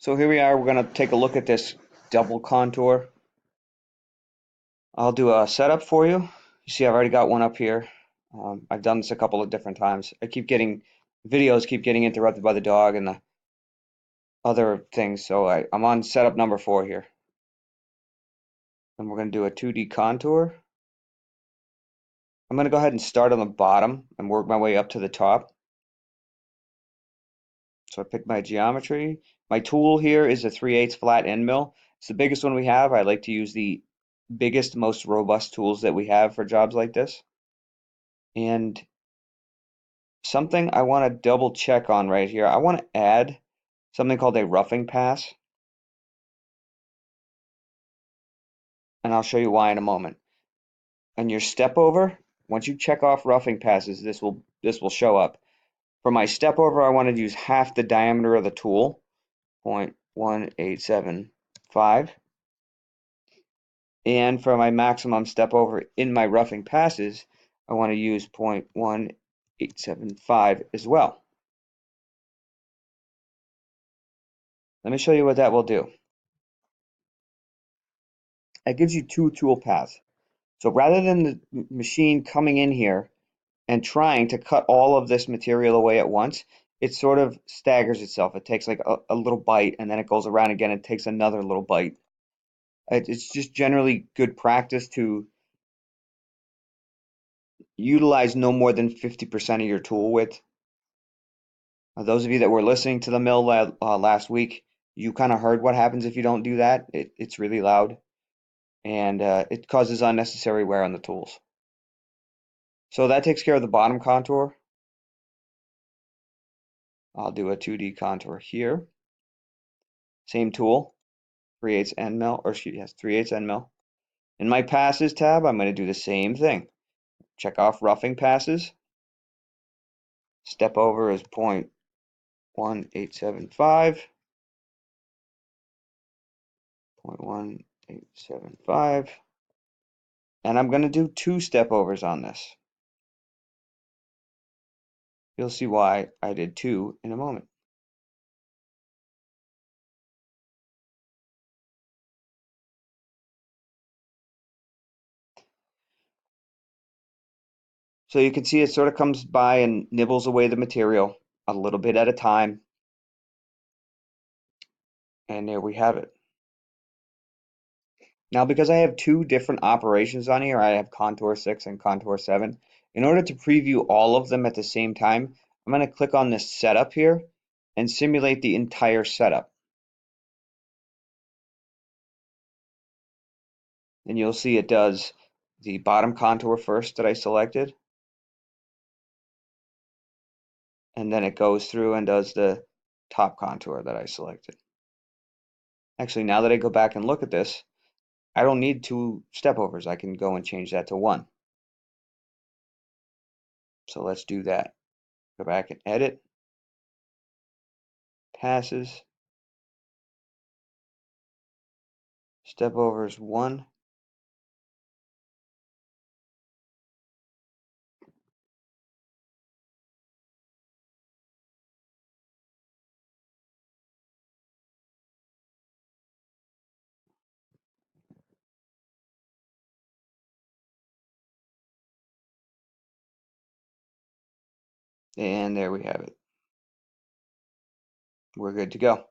So here we are, we're going to take a look at this double contour. I'll do a setup for you. You see I've already got one up here. I've done this a couple of different times. Videos keep getting interrupted by the dog and the other things, so I'm on setup number 4 here. And we're going to do a 2D contour. I'm going to go ahead and start on the bottom and work my way up to the top. So I pick my geometry. My tool here is a 3/8 flat end mill. It's the biggest one we have. I like to use the biggest, most robust tools that we have for jobs like this. And something I want to double check on right here, I want to add something called a roughing pass, and I'll show you why in a moment. And your step over, once you check off roughing passes, this will show up. For my step over, I want to use half the diameter of the tool, 0.1875. And for my maximum step over in my roughing passes, I want to use 0.1875 as well. Let me show you what that will do. That gives you 2 tool paths. So rather than the machine coming in here and trying to cut all of this material away at once, it sort of staggers itself. It takes like a little bite and then it goes around again and takes another little bite. It's just generally good practice to utilize no more than 50% of your tool width. Those of you that were listening to the mill last week, you kind of heard what happens if you don't do that. It's really loud and it causes unnecessary wear on the tools. So that takes care of the bottom contour. I'll do a 2D contour here. Same tool, 3/8 end mill, or excuse me, yes, 3/8 end mill. In my passes tab, I'm going to do the same thing. Check off roughing passes. Step over is 0.1875. 0.1875. And I'm going to do 2 step overs on this. You'll see why I did 2 in a moment. So you can see it sort of comes by and nibbles away the material a little bit at a time. And there we have it. Now, because I have 2 different operations on here, I have Contour 6 and Contour 7. In order to preview all of them at the same time, I'm going to click on this setup here and simulate the entire setup. And you'll see it does the bottom contour first that I selected. And then it goes through and does the top contour that I selected. Actually, now that I go back and look at this, I don't need 2 step overs. I can go and change that to 1. So let's do that. Go back and edit, passes, step overs 1. And there we have it. We're good to go.